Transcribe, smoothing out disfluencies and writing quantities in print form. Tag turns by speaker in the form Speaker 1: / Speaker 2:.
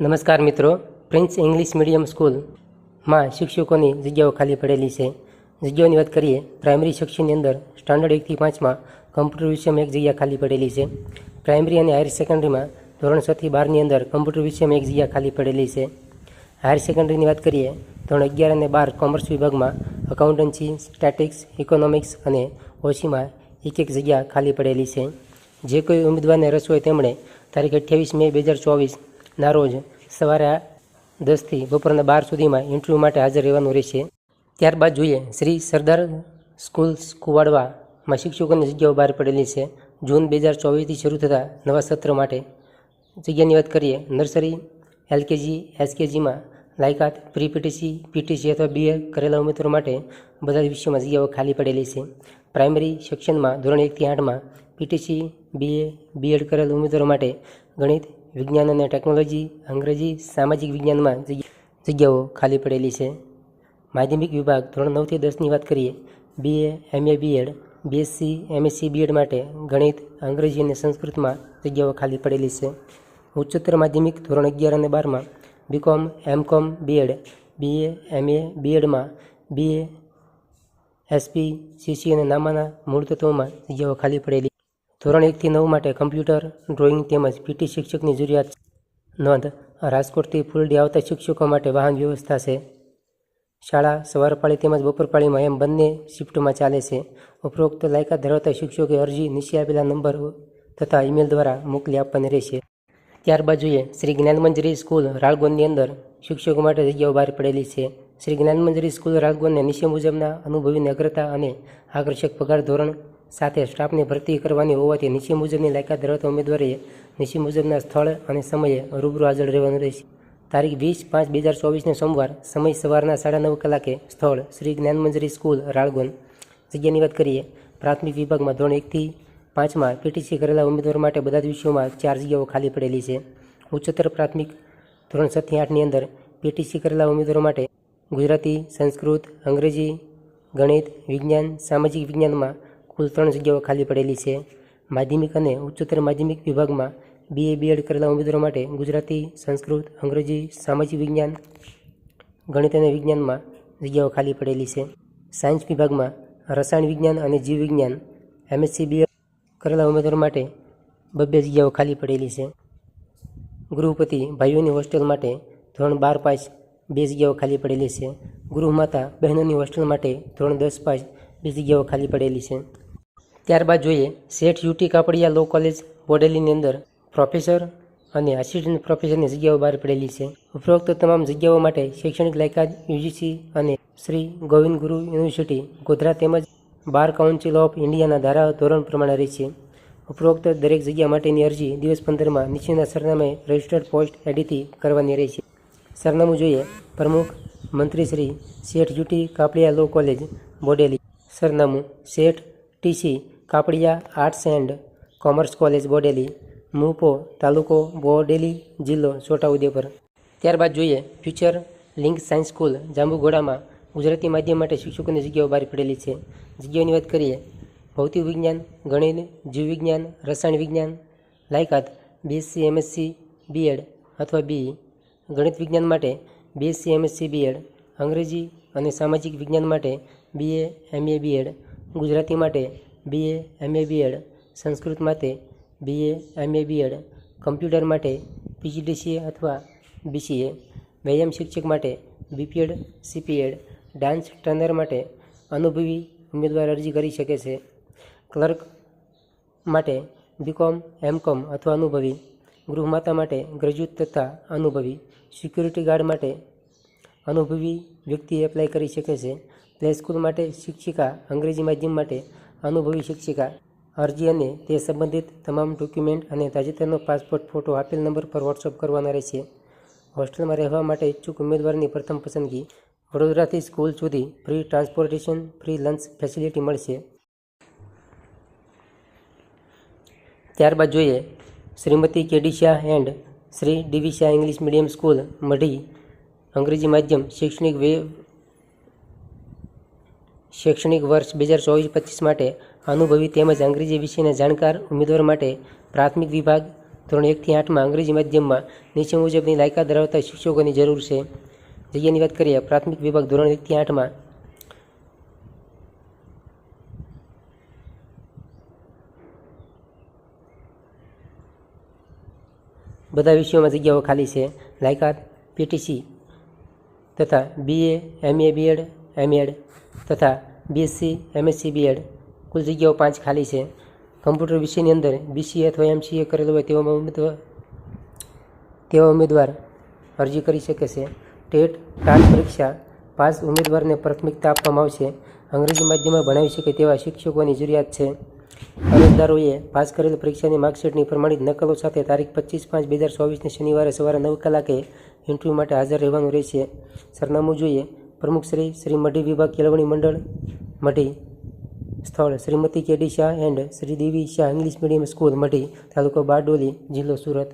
Speaker 1: નમસ્કાર મિત્રો, prince English medium સ્કૂલમાં શિક્ષકોની જગ્યાઓ ખાલી પડેલી છે. જગ્યાઓની વાત કરીએ, પ્રાઇમરી સેક્શનની અંદર સ્ટાન્ડર્ડ 1 થી 5માં કમ્પ્યુટર વિષયમાં એક જગ્યા ખાલી પડેલી છે. પ્રાઇમરી અને હાયર સેકન્ડરીમાં ધોરણ 6 થી 12ની અંદર કમ્પ્યુટર વિષયમાં એક જગ્યા ખાલી પડેલી છે. હાયર સેકન્ડરીની વાત કરીએ, ધોરણ 11 અને 12 કોમર્સ વિભાગમાં એકાઉન્ટન્સી, સ્ટેટિક્સ, ઇકોનોમિક્સ અને ઓસીમાં એક જગ્યા ખાલી પડેલી છે. જે કોઈ ઉમેદવારને રસ હોય તેમણે તારીખ 28 મે 2024 ના રોજ સવારે 10 થી બપોરના 12 સુધીમાં ઇન્ટરવ્યૂ માટે હાજર રહેવાનું રહેશે. ત્યારબાદ જોઈએ, શ્રી સરદાર સ્કૂલ્સ કુવાડવામાં શિક્ષકોની જગ્યાઓ બહાર પડેલી છે. જૂન 2024થી શરૂ થતા નવા સત્ર માટે જગ્યાની વાત કરીએ, નર્સરી, એલકેજી, એસકેજીમાં લાયકાત પ્રી પીટીસી, પીટીસી અથવા બીએ કરેલા ઉમેદવારો માટે બધા જ વિષયોમાં જગ્યાઓ ખાલી પડેલી છે. પ્રાઇમરી સેક્શનમાં ધોરણ 1 થી 8માં પીટીસી, બીએ, બીએડ કરેલા ઉમેદવારો માટે ગણિત, વિજ્ઞાન અને ટેકનોલોજી, અંગ્રેજી, સામાજિક વિજ્ઞાનમાં જગ્યાઓ ખાલી પડેલી છે. માધ્યમિક વિભાગ ધોરણ 9 થી 10ની વાત કરીએ, BA, MA, BEd, BSc, MSc, BEd માટે ગણિત, અંગ્રેજી અને સંસ્કૃતમાં જગ્યાઓ ખાલી પડેલી છે. ઉચ્ચતર માધ્યમિક ધોરણ 11 અને 12માં BCom, MCom, BEd, BA, MA, બીએડમાં બીએ, એસપી, સીસી અને નામાના મૂળ તત્વોમાં જગ્યાઓ ખાલી પડેલી. ધોરણ 1 થી 9 માટે કમ્પ્યુટર, ડ્રોઈંગ તેમજ પીટી શિક્ષકની જરૂરિયાત. નોંધ: રાજકોટથી ફૂલ ડે આવતા શિક્ષકો માટે વાહન વ્યવસ્થા છે. શાળા સવાર પાળી તેમજ બપોર પાળીમાં એમ બંને શિફ્ટમાં ચાલે છે. ઉપરોક્ત લાયકાત ધરાવતા શિક્ષકોએ અરજી નીચે આપેલા નંબર તથા ઈમેલ દ્વારા મોકલી આપવાની રહેશે. ત્યારબાદ જોઈએ, શ્રી જ્ઞાનમંજરી સ્કૂલ રાળગોનની અંદર શિક્ષકો માટે જગ્યાઓ બહાર પડેલી છે. શ્રી જ્ઞાનમંજરી સ્કૂલ રાળગોનને નીચે મુજબના અનુભવીને અગ્રતા અને આકર્ષક પગાર ધોરણ સાથે સ્ટાફની ભરતી કરવાની હોવાથી નીચે મુજબની લાયકાત ધરાવતા ઉમેદવારોએ નીચે મુજબના સ્થળ અને સમયે રૂબરૂ હાજર રહેવાનું રહેશે. તારીખ 20/5/2024ને સોમવાર, સમય સવારના 9:30 કલાકે, સ્થળ શ્રી જ્ઞાનમંજરી સ્કૂલ રાળગોન. જગ્યાની વાત કરીએ, પ્રાથમિક વિભાગમાં ધોરણ 1 થી 5માં પીટીસી કરેલા ઉમેદવારો માટે બધા જ વિષયોમાં 4 જગ્યાઓ ખાલી પડેલી છે. ઉચ્ચતર પ્રાથમિક ધોરણ 7 થી 8ની અંદર પીટીસી કરેલા ઉમેદવારો માટે ગુજરાતી, સંસ્કૃત, અંગ્રેજી, ગણિત, વિજ્ઞાન, સામાજિક વિજ્ઞાનમાં કુલ 3 જગ્યાઓ ખાલી પડેલી છે. માધ્યમિક અને ઉચ્ચતર માધ્યમિક વિભાગમાં બીએ, બીએડ કરેલા ઉમેદવારો માટે ગુજરાતી, સંસ્કૃત, અંગ્રેજી, સામાજિક વિજ્ઞાન, ગણિત અને વિજ્ઞાનમાં જગ્યાઓ ખાલી પડેલી છે. સાયન્સ વિભાગમાં રસાયણ વિજ્ઞાન અને જીવ વિજ્ઞાન, એમએસસી, બીએડ કરેલા ઉમેદવારો માટે 2 જગ્યાઓ ખાલી પડેલી છે. ગૃહપતિ ભાઈઓની હોસ્ટેલ માટે ધોરણ 12 પાસ 2 જગ્યાઓ ખાલી પડેલી છે. ગૃહમાતા બહેનોની હોસ્ટેલ માટે ધોરણ 10 પાસ 2 જગ્યાઓ ખાલી પડેલી છે. ત્યારબાદ જોઈએ, શેઠ યુટી કાપડિયા લો કોલેજ બોડેલીની અંદર પ્રોફેસર અને આસિસ્ટન્ટ પ્રોફેસરની જગ્યાઓ બહાર પડેલી છે. ઉપરોક્ત તમામ જગ્યાઓ માટે શૈક્ષણિક લાયકાત યુજીસી અને શ્રી ગોવિંદ ગુરુ યુનિવર્સિટી, ગોધરા તેમજ બાર કાઉન્સિલ ઓફ ઇન્ડિયાના ધારા ધોરણ પ્રમાણે રહેશે. ઉપરોક્ત દરેક જગ્યા માટેની અરજી દિવસ 15માં નીચેના સરનામે રજિસ્ટર્ડ પોસ્ટ એડીથી કરવાની રહેશે. સરનામું જોઈએ, પ્રમુખ મંત્રી Shri Sheth UT Kapadia law college Bodeli. સરનામું Sheth TC Kapadia arts and commerce college Bodeli, મુપો, તાલુકો બોડેલી, જિલ્લો છોટાઉદેપુર. ત્યારબાદ જોઈએ, ફ્યુચર લિંક સાયન્સ સ્કૂલ જાંબુઘોડામાં ગુજરાતી માધ્યમ માટે શિક્ષકોની જગ્યાઓ બહાર પડેલી છે. જગ્યાઓની વાત કરીએ, ભૌતિક વિજ્ઞાન, ગણિત, જીવ વિજ્ઞાન, રસાયણ વિજ્ઞાન, લાયકાત બીએસસી, એમએસસી, બીએડ અથવા બીઈ. ગણિત વિજ્ઞાન માટે બીએસસી, એમએસસી, બીએડ. અંગ્રેજી અને સામાજિક વિજ્ઞાન માટે બીએ, એમએ, બીએડ. ગુજરાતી માટે બીએ, એમએ, બીએડ. સંસ્કૃત માટે બીએ, એમએ, બીએડ. કમ્પ્યુટર માટે પીજીડીસીએ અથવા બીસીએ. વ્યાયામ શિક્ષક માટે બીપીએડ, સીપીએડ. ડાન્સ ટ્રેનર માટે અનુભવી ઉમેદવાર અરજી કરી શકે છે. ક્લર્ક માટે બીકોમ, એમકોમ અથવા અનુભવી. ગૃહમાતા માટે ગ્રેજ્યુએટ તથા અનુભવી. સિક્યુરિટી ગાર્ડ માટે અનુભવી વ્યક્તિ એપ્લાય કરી શકે છે. પ્લે સ્કૂલ માટે શિક્ષિકા, અંગ્રેજી માધ્યમ માટે અનુભવી શિક્ષિકા. અરજી અને તે સંબંધિત તમામ ડોક્યુમેન્ટ અને તાજેતરનો પાસપોર્ટ ફોટો આપેલ નંબર પર વોટ્સઅપ કરવાના રહેશે. હોસ્ટેલમાં રહેવા માટે ઇચ્છુક ઉમેદવારની પ્રથમ પસંદગી. વડોદરાથી સ્કૂલ સુધી free transportation, free lunch facility મળશે. ત્યારબાદ જોઈએ, Shrimati KD Shah and Shri DV Shah English medium school Madhi અંગ્રેજી માધ્યમ શૈક્ષણિક વર્ષ 2024-25 માટે અનુભવી તેમજ અંગ્રેજી વિષયના જાણકાર ઉમેદવાર માટે પ્રાથમિક વિભાગ ધોરણ 1 થી 8માં અંગ્રેજી માધ્યમમાં નીચે મુજબની લાયકાત ધરાવતા શિક્ષકોની જરૂર છે. જગ્યાની વાત કરીએ પ્રાથમિક વિભાગ ધોરણ 1 થી 8માં બધા વિષયોમાં જગ્યાઓ ખાલી છે. લાયકાત પીટીસી તથા BA, MA, BEd, MEd તથા BSc, MSc, BEd કુલ જગ્યાઓ 5 ખાલી છે. કમ્પ્યુટર વિષયની અંદર BCA અથવા MCA કરેલો હોય તેવા ઉમેદવાર અરજી કરી શકે છે. ટેટ ટાટ પરીક્ષા પાસ ઉમેદવારને પ્રાથમિકતા આપવામાં આવશે. અંગ્રેજી માધ્યમમાં ભણાવી શકે તેવા શિક્ષકોની જરૂરિયાત છે. અરજદારોએ પાસ કરેલ પરીક્ષાની માર્કશીટની પ્રમાણિત નકલો સાથે તારીખ 25/5/2024ને શનિવારે સવારે 9 કલાકે ઇન્ટરવ્યૂ માટે હાજર રહેવાનું રહેશે. સરનામું જોઈએ પ્રમુખ શ્રી મઢી વિભાગ કેળવણી મંડળ મઢી, સ્થળ Shrimati KD Shah and Shri Devi Shah English medium school Madhi, તાલુકો બારડોલી, જિલ્લો સુરત.